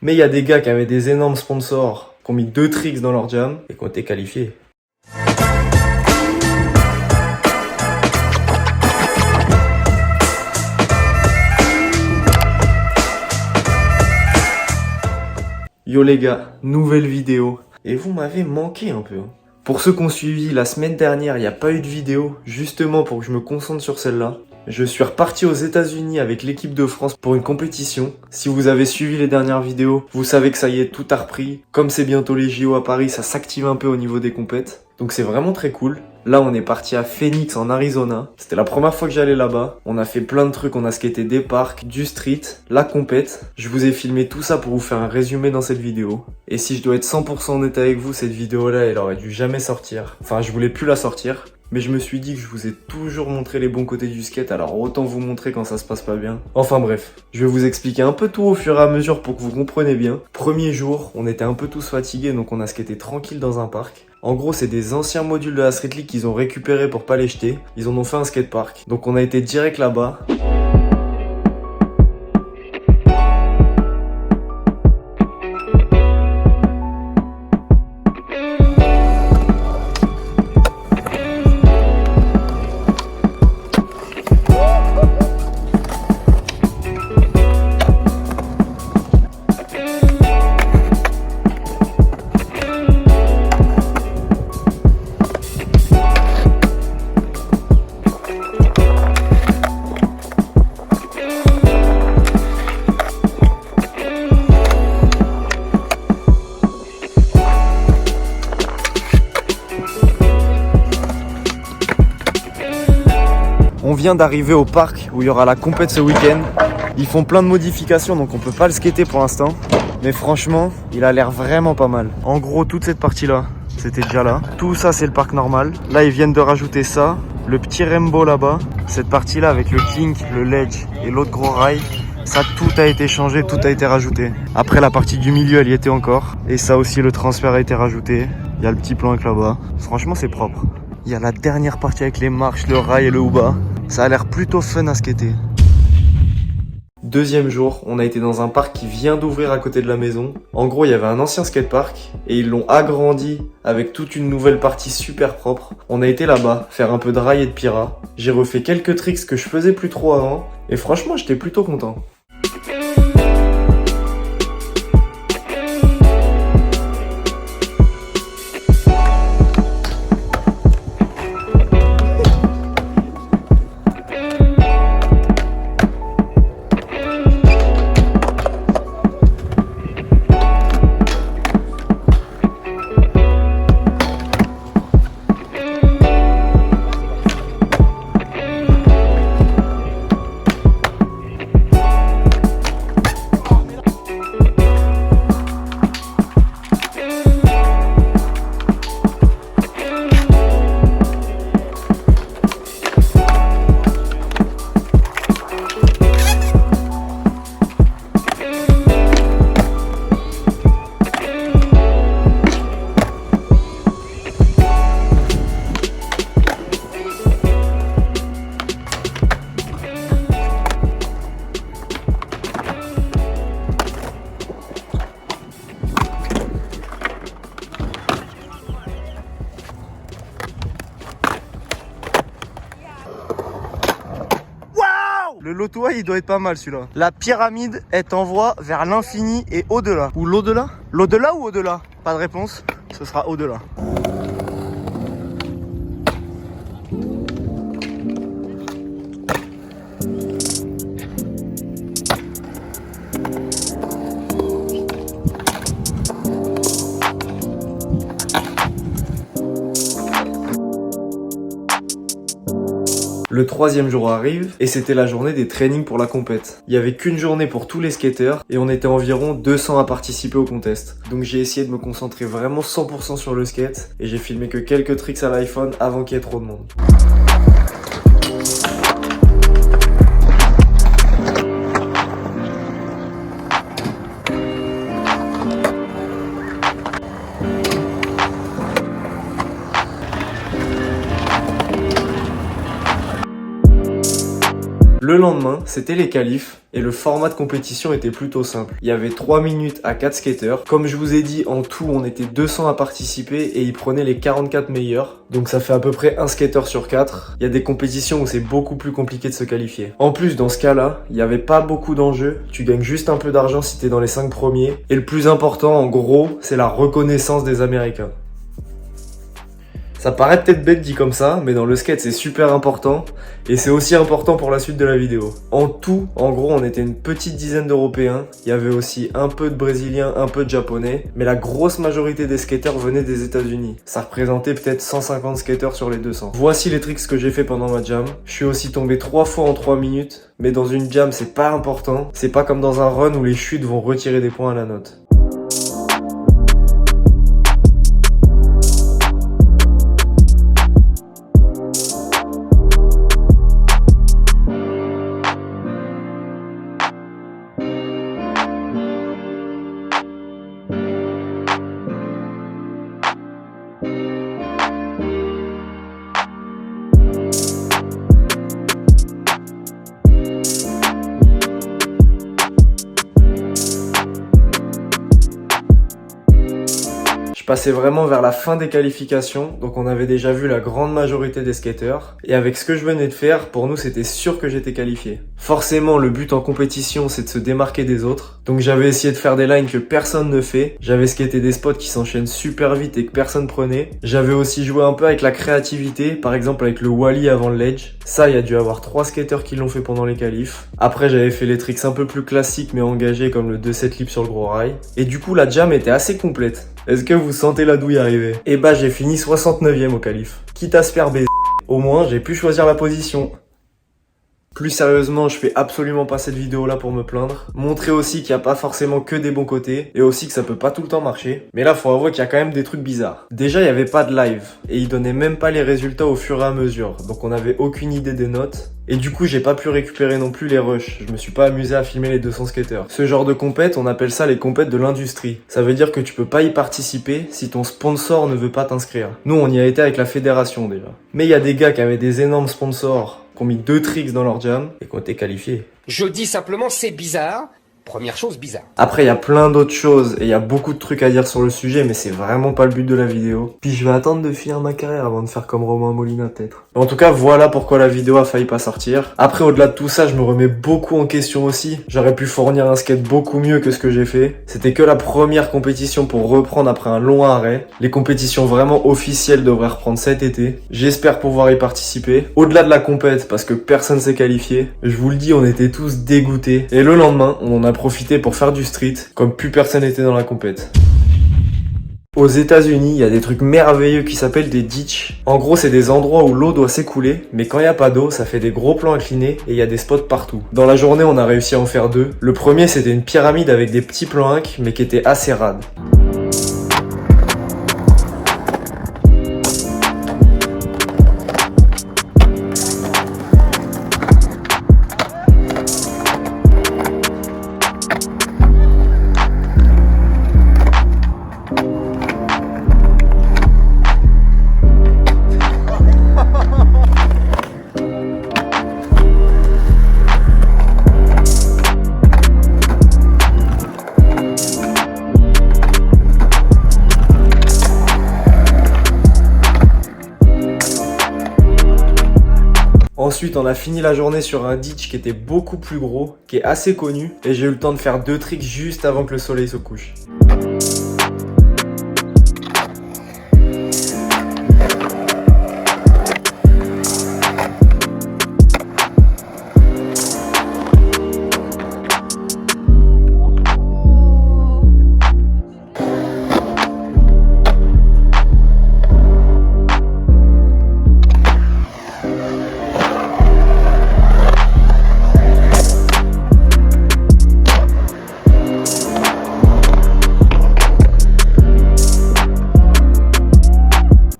Mais il y a des gars qui avaient des énormes sponsors, qui ont mis 2 tricks dans leur jam et qui ont été qualifiés. Yo les gars, nouvelle vidéo. Et vous m'avez manqué un peu. Pour ceux qui ont suivi, la semaine dernière, il n'y a pas eu de vidéo, justement pour que je me concentre sur celle-là. Je suis reparti aux États-Unis avec l'équipe de France pour une compétition. Si vous avez suivi les dernières vidéos, vous savez que ça y est, tout a repris. Comme c'est bientôt les JO à Paris, ça s'active un peu au niveau des compètes. Donc c'est vraiment très cool. Là, on est parti à Phoenix en Arizona. C'était la première fois que j'allais là-bas. On a fait plein de trucs, on a skaté des parcs, du street, la compète. Je vous ai filmé tout ça pour vous faire un résumé dans cette vidéo. Et si je dois être 100% honnête avec vous, cette vidéo-là, elle aurait dû jamais sortir. Enfin, je voulais plus la sortir. Mais je me suis dit que je vous ai toujours montré les bons côtés du skate, alors autant vous montrer quand ça se passe pas bien. Enfin bref, je vais vous expliquer un peu tout au fur et à mesure pour que vous compreniez bien. Premier jour, on était un peu tous fatigués, donc on a skaté tranquille dans un parc. En gros, c'est des anciens modules de la Street League qu'ils ont récupérés pour pas les jeter. Ils en ont fait un skatepark. Donc on a été direct là-bas. On vient d'arriver au parc où il y aura la compète ce week-end. Ils font plein de modifications donc on peut pas le skater pour l'instant. Mais franchement, il a l'air vraiment pas mal. En gros, toute cette partie-là, c'était déjà là. Tout ça, c'est le parc normal. Là, ils viennent de rajouter ça. Le petit rainbow là-bas. Cette partie-là avec le kink, le ledge et l'autre gros rail. Ça, tout a été changé, tout a été rajouté. Après, la partie du milieu, elle y était encore. Et ça aussi, le transfert a été rajouté. Il y a le petit plank là-bas. Franchement, c'est propre. Il y a la dernière partie avec les marches, le rail et le houba. Ça a l'air plutôt fun à skater. Deuxième jour, on a été dans un parc qui vient d'ouvrir à côté de la maison. En gros, il y avait un ancien skatepark et ils l'ont agrandi avec toute une nouvelle partie super propre. On a été là-bas, faire un peu de rail et de pyra. J'ai refait quelques tricks que je faisais plus trop avant et franchement, j'étais plutôt content. Le loto, il doit être pas mal celui-là. La pyramide, elle t'envoie vers l'infini et au-delà. Ou l'au-delà? L'au-delà ou au-delà? Pas de réponse, ce sera au-delà. Le troisième jour arrive et c'était la journée des trainings pour la compète. Il y avait qu'une journée pour tous les skateurs et on était environ 200 à participer au contest. Donc j'ai essayé de me concentrer vraiment 100% sur le skate et j'ai filmé que quelques tricks à l'iPhone avant qu'il y ait trop de monde. Le lendemain, c'était les qualifs et le format de compétition était plutôt simple. Il y avait 3 minutes à 4 skateurs. Comme je vous ai dit, en tout, on était 200 à participer et ils prenaient les 44 meilleurs. Donc ça fait à peu près un skater sur 4. Il y a des compétitions où c'est beaucoup plus compliqué de se qualifier. En plus, dans ce cas-là, il n'y avait pas beaucoup d'enjeux. Tu gagnes juste un peu d'argent si t'es dans les 5 premiers. Et le plus important, en gros, c'est la reconnaissance des Américains. Ça paraît peut-être bête dit comme ça, mais dans le skate c'est super important et c'est aussi important pour la suite de la vidéo. En tout, en gros, on était une petite dizaine d'Européens. Il y avait aussi un peu de Brésiliens, un peu de Japonais, mais la grosse majorité des skateurs venaient des États-Unis. Ça représentait peut-être 150 skateurs sur les 200. Voici les tricks que j'ai fait pendant ma jam. Je suis aussi tombé 3 fois en 3 minutes, mais dans une jam c'est pas important. C'est pas comme dans un run où les chutes vont retirer des points à la note. Je passais vraiment vers la fin des qualifications, donc on avait déjà vu la grande majorité des skateurs. Et avec ce que je venais de faire, pour nous c'était sûr que j'étais qualifié. Forcément, le but en compétition c'est de se démarquer des autres. Donc j'avais essayé de faire des lines que personne ne fait. J'avais skaté des spots qui s'enchaînent super vite et que personne prenait. J'avais aussi joué un peu avec la créativité, par exemple avec le wally avant le ledge. Ça, il y a dû avoir 3 skateurs qui l'ont fait pendant les qualifs. Après, j'avais fait les tricks un peu plus classiques mais engagés comme le 2-7 lip sur le gros rail. Et du coup, la jam était assez complète. Est-ce que vous sentez la douille arriver? Et bah j'ai fini 69e au qualif. Quitte à se faire baiser, au moins j'ai pu choisir la position. Plus sérieusement, je fais absolument pas cette vidéo là pour me plaindre. Montrer aussi qu'il n'y a pas forcément que des bons côtés et aussi que ça peut pas tout le temps marcher. Mais là, faut avouer qu'il y a quand même des trucs bizarres. Déjà, il y avait pas de live et ils donnaient même pas les résultats au fur et à mesure. Donc on avait aucune idée des notes. Et du coup, j'ai pas pu récupérer non plus les rushs. Je me suis pas amusé à filmer les 200 skateurs. Ce genre de compète, on appelle ça les compètes de l'industrie. Ça veut dire que tu peux pas y participer si ton sponsor ne veut pas t'inscrire. Nous, on y a été avec la fédération déjà. Mais il y a des gars qui avaient des énormes sponsors, qui ont mis 2 tricks dans leur jam et qui ont été qualifiés. Je dis simplement c'est bizarre. Première chose bizarre. Après, il y a plein d'autres choses et il y a beaucoup de trucs à dire sur le sujet, mais c'est vraiment pas le but de la vidéo. Puis je vais attendre de finir ma carrière avant de faire comme Romain Molina peut-être. En tout cas, voilà pourquoi la vidéo a failli pas sortir. Après, au-delà de tout ça, je me remets beaucoup en question aussi. J'aurais pu fournir un skate beaucoup mieux que ce que j'ai fait. C'était que la première compétition pour reprendre après un long arrêt. Les compétitions vraiment officielles devraient reprendre cet été. J'espère pouvoir y participer. Au-delà de la compète, parce que personne s'est qualifié, je vous le dis, on était tous dégoûtés. Et le lendemain, on en a profité pour faire du street, comme plus personne n'était dans la compète. Aux États-Unis, il y a des trucs merveilleux qui s'appellent des ditches. En gros, c'est des endroits où l'eau doit s'écouler, mais quand il n'y a pas d'eau, ça fait des gros plans inclinés et il y a des spots partout. Dans la journée, on a réussi à en faire 2. Le premier, c'était une pyramide avec des petits plans inc, mais qui était assez rade. Ensuite, on a fini la journée sur un ditch qui était beaucoup plus gros, qui est assez connu, et j'ai eu le temps de faire 2 tricks juste avant que le soleil se couche.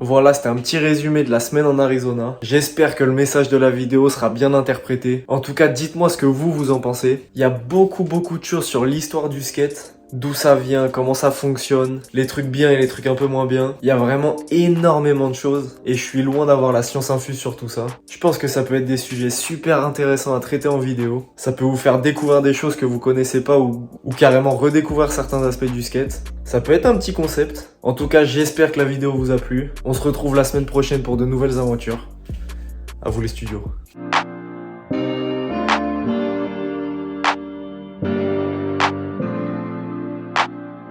Voilà, c'était un petit résumé de la semaine en Arizona. J'espère que le message de la vidéo sera bien interprété. En tout cas, dites-moi ce que vous en pensez. Il y a beaucoup de choses sur l'histoire du skate. d'où ça vient, comment ça fonctionne, les trucs bien et les trucs un peu moins bien. Il y a vraiment énormément de choses et je suis loin d'avoir la science infuse sur tout ça. Je pense que ça peut être des sujets super intéressants à traiter en vidéo. Ça peut vous faire découvrir des choses que vous connaissez pas ou carrément redécouvrir certains aspects du skate. Ça peut être un petit concept. En tout cas, j'espère que la vidéo vous a plu. On se retrouve la semaine prochaine pour de nouvelles aventures. À vous les studios.